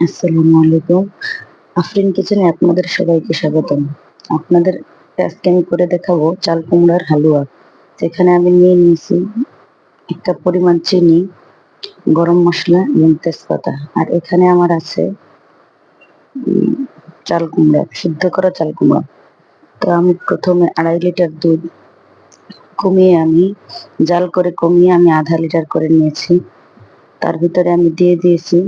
আসসালামু আলাইকুম। আফরিন কিচেনে আপনাদের সবাইকে স্বাগতম। আপনাদের আজকে আমি করে দেখাবো চাল কুমড়ার হালুয়া। যেখানে আমি নিয়ে নিয়েছি ১ কাপ পরিমাণ চিনি, গরম মসলা এবং তেজপাতা। আর এখানে আমার আছে উম চাল কুমড়া, সিদ্ধ করা চাল কুমড়া। তো আমি প্রথমে ২.৫ লিটার দুধ জাল করে কমিয়ে আমি ০.৫ লিটার করে নিয়েছি। তার ভিতরে আমি দিয়ে দিয়েছি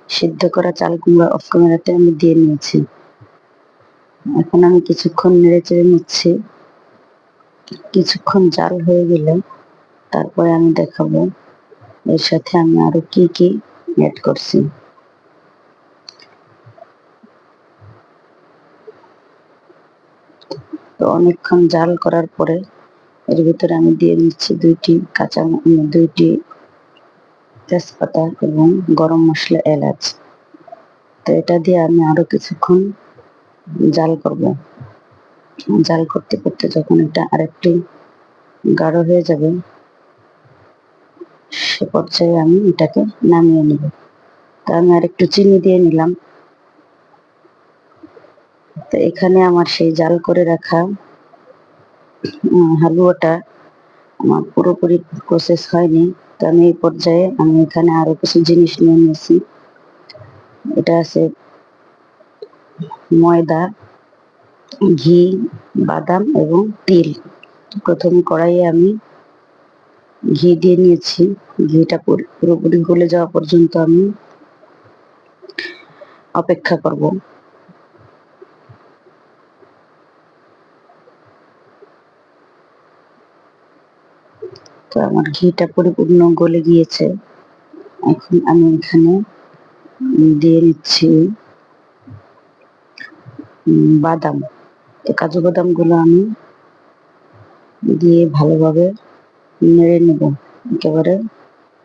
সিদ্ধ করা চাল কুমড়া অফ ক্যামেরাতে আমি দিয়ে নিয়েছি। এখন আমি কিছুক্ষণ নেড়েচেড়ে নিচ্ছি। কিছুক্ষণ জাল হয়ে গেলে তারপরে আমি দেখাবো এর সাথে আমি আরো কি কি এড করছি। তো অনেকক্ষণ জাল করার পরে এর ভিতরে আমি দিয়ে নিচ্ছি ২টি তেজপাতা এবং গরম মসলা, এলাচ। তো এটা দিয়ে আমি আরো কিছুক্ষণ জাল করব। জাল করতে করতে যখন এটা আরেকটু গাঢ় হয়ে যাবে সে পর্যায়ে আমি এটাকে নামিয়ে নেব। তো আমি আরেকটু চিনি দিয়ে নিলাম। তো এখানে আমার সেই জাল করে রাখা হালুয়াটা আমার পুরোপুরি প্রসেস হয়নি। তো আমি এই পর্যায়ে আমি এখানে আরো কিছু জিনিস নিয়ে নিয়েছি। এটা আছে ময়দা, ঘি, বাদাম এবং তিল। প্রথমে কড়াইয়ে আমি ঘি দিয়ে নিয়েছি। ঘিটা পুরোপুরি গলে যাওয়া পর্যন্ত আমি অপেক্ষা করব। তো আমার ঘিটা পরিপূর্ণ গলে গিয়েছে। এখন আমি এখানে দিয়ে নিচ্ছি বাদাম। তো কাজু বাদামগুলো আমি দিয়ে ভালোভাবে নেড়ে নেব। একেবারে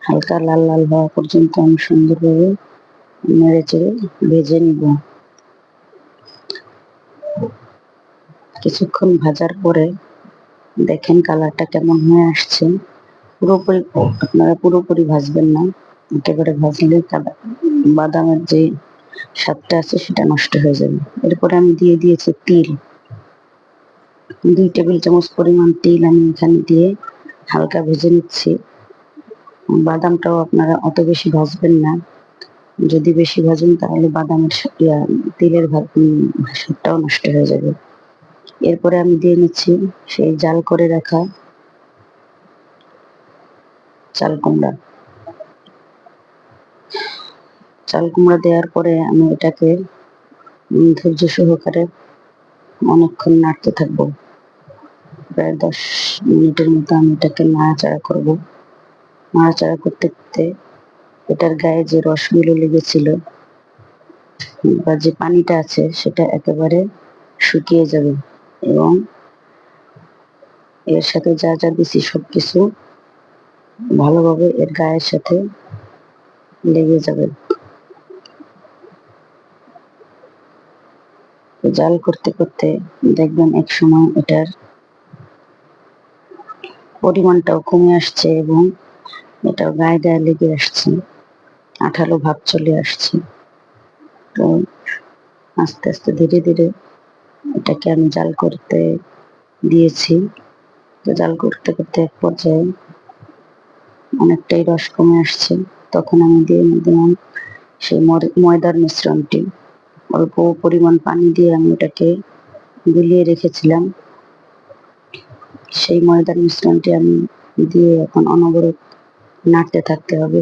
হালকা লাল লাল হওয়া পর্যন্ত আমি সুন্দরভাবে নেড়েচেড়ে ভেজে নিব। কিছুক্ষণ ভাজার পরে দেখেন কালারটা কেমন হয়ে আসছে। আপনারা পুরোপুরি ভাজবেন না, একেবারে ভাজলে বাদামের যে স্বাদটা আছে সেটা নষ্ট হয়ে যাবে। এরপরে আমি দিয়ে দিয়েছি তিল। ২ টেবিল চামচ পরিমাণ তিল আমি এখানে দিয়ে হালকা ভেজে নিচ্ছি। বাদামটাও আপনারা অত বেশি ভাজবেন না। যদি বেশি ভাজেন তাহলে বাদামের তিলের স্বাদটাও নষ্ট হয়ে যাবে। এরপরে আমি দিয়ে নিচ্ছি সেই জাল করে রাখা চাল কুমড়া। চাল কুমড়া দেওয়ার পরে আমি এটাকে ধৈর্য সহকারে অনেকক্ষণ নাড়তে থাকবো। প্রায় ১০ মিনিটের মতো আমি এটাকে নাড়াচাড়া করব। নাড়াচাড়া করতে করতে এটার গায়ে যে রসগুলো লেগেছিল বা যে পানিটা আছে সেটা একেবারে শুকিয়ে যাবে এবং এর সাথে যা যা দিছি সবকিছু ভালোভাবে এর গায়ের সাথে লেগে যাবে। জাল করতে করতে দেখবেন এক সময় এটার পরিমাণটাও কমে আসছে এবং এটা গায়ে গায়ে লেগে আসছে, আঠালো ভাব চলে আসছে। তো আস্তে আস্তে ধীরে ধীরে এটাকে আমি জাল করতে দিয়েছি। তো জাল করতে করতে এক পর্যায়ে অনেকটাই রস কমে আসছে। তখন আমি দিয়ে দিলাম সেই ময়দার মিশ্রণটি। অল্প পরিমাণ পানি দিয়ে আমি ওটাকে গুলিয়ে রেখেছিলাম। সেই ময়দার মিশ্রণটি আমি দিয়ে এখন অনবরত নাড়তে থাকতে হবে।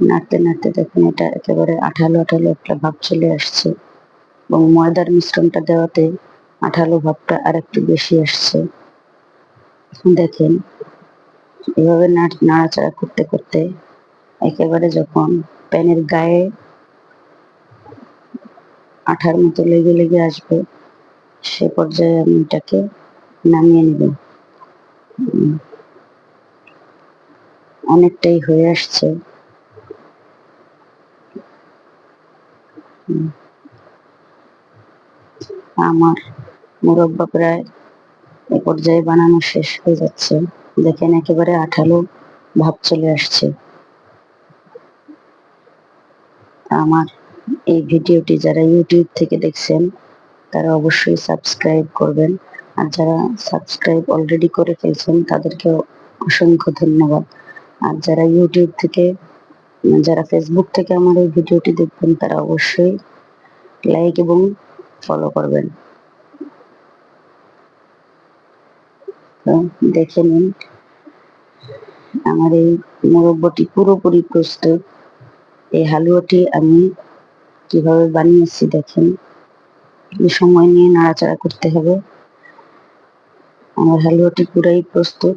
নাড়তে নাড়তে দেখুন এটা একেবারে আঠালো আঠালো একটা ভাব চলে আসছে এবং ময়দার মিশ্রণটা দেওয়াতে আঠালো ভাবটা আরেকটু বেশি আসছে। দেখেন এভাবে নাড়াচাড়া করতে করতে একেবারে যখন প্যানের গায়ে আঠার মতো লেগে লেগে আসবে সে পর্যায়ে আমি এটাকে নামিয়ে নেব। অনেকটাই হয়ে আসছে। আমার মোরব্বা প্রায় এ পর্যায়ে বানানো শেষ হয়ে যাচ্ছে। দেখেন একেবারে আঠালো ভাব চলে আসছে। আমার এই ভিডিওটি যারা ইউটিউব থেকে দেখছেন তারা অবশ্যই সাবস্ক্রাইব করবেন, আর যারা সাবস্ক্রাইব অলরেডি করে ফেলছেন তাদেরকে অসংখ্য ধন্যবাদ। আর যারা ইউটিউব থেকে, যারা ফেসবুক থেকে আমার এই ভিডিওটি দেখবেন তারা অবশ্যই লাইক এবং ফলো করবেন। তো দেখে নিন আমার এই মুরব্বটি পুরোপুরি প্রস্তুত। এই হালুয়াটি আমি কিভাবে বানিয়েছি দেখেন, সময় নিয়ে নাড়াচাড়া করতে হবে। আমার হালুয়াটি পুরাই প্রস্তুত।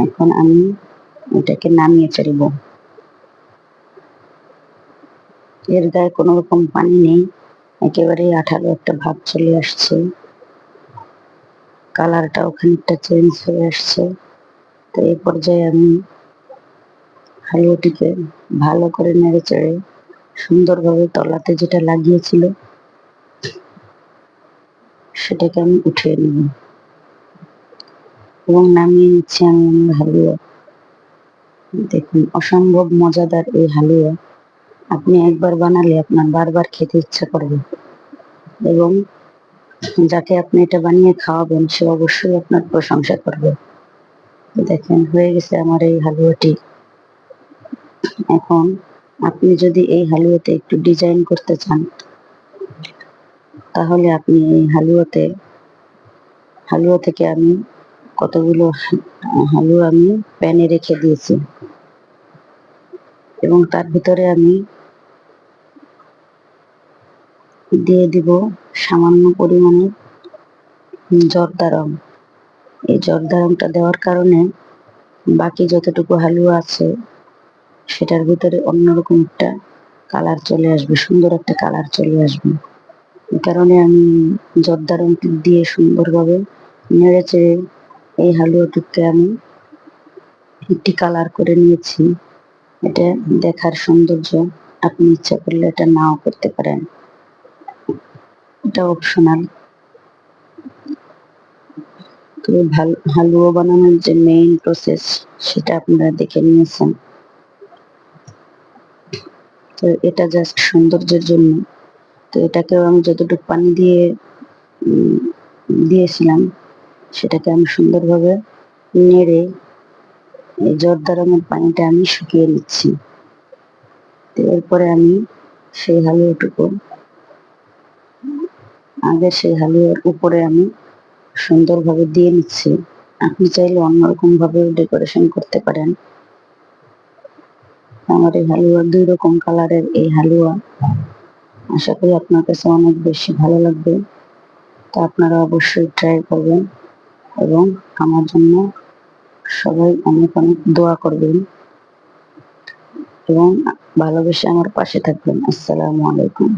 এখন আমি এটাকে নামিয়ে ফেলবো। এর গায়ে কোনো রকম পানি নেই, একেবারেই আঠালো একটা ভাব চলে আসছে, কালারটাও খানিকটা চেঞ্জ হয়ে আসছে। তো এই পর্যায়ে আমি হালুয়াটিকে ভালো করে নেড়ে চেড়ে সুন্দরভাবে তলাতে যেটা লাগিয়েছিল সেটাকে আমি উঠিয়ে নেব এবং নামিয়ে নিচ্ছি আমি আমার হালুয়া। দেখুন অসম্ভব মজাদার এই হালুয়া, আপনি একবার বানালে আপনার বারবার খেতে ইচ্ছা করবে, এবং যাকে আপনি এটা বানিয়ে খাওয়াবেন সে অবশ্যই আপনার প্রশংসা করবে। দেখেন হয়ে গেছে আমার এই হালুয়াটি। এখন আপনি যদি এই হালুয়াতে একটু ডিজাইন করতে চান তাহলে আপনি এই হালুয়া থেকে আমি কতগুলো হালুয়া আমি প্যানে রেখে দিয়েছি, এবং তার ভিতরে আমি দিয়ে দিব সামান্য পরিমাণে জর্দা রং। এই জর্দা রংটা দেওয়ার কারণে বাকি যতটুকু হালুয়া আছে সেটার ভিতরে অন্যরকম একটা কালার চলে আসবে, সুন্দর একটা কালার চলে আসবে। এই কারণে আমি জর্দা রং দিয়ে সুন্দরভাবে নেড়ে চেড়ে এই হালুয়াটিকে আমি একটি কালার করে নিয়েছি। এটা দেখার সৌন্দর্য, আপনি ইচ্ছা করলে এটা নাও করতে পারেন, এটা অপশনাল। তো হালুয়া বানানোর যে মেইন প্রসেস সেটা আপনারা দেখে নিয়েছেন। তো এটা জাস্ট সৌন্দর্যের জন্য। তো এটাকেও আমি যতটুকু পানি দিয়ে দিয়েছিলাম সেটাকে আমি সুন্দরভাবে নেড়ে এই জর্দা রঙের পানিটা আমি শুকিয়ে নিচ্ছি। তো এরপরে আমি সেই হালুয়াটুকু সেই হালুয়ার উপরে আমি সুন্দরভাবে দিয়ে নিচ্ছি। আপনি চাইলে অন্যরকম ভাবে ডেকোরেশন করতে পারেন। আমার এই হালুয়া 2 রকম কালারের এই হালুয়া, আশা করি আপনার কাছে অনেক বেশি ভালো লাগবে। তো আপনারা অবশ্যই ট্রাই করবেন এবং আমার জন্য সবাই অনেক অনেক দোয়া করবেন এবং ভালোবেসে আমার পাশে থাকবেন। আসসালামু আলাইকুম।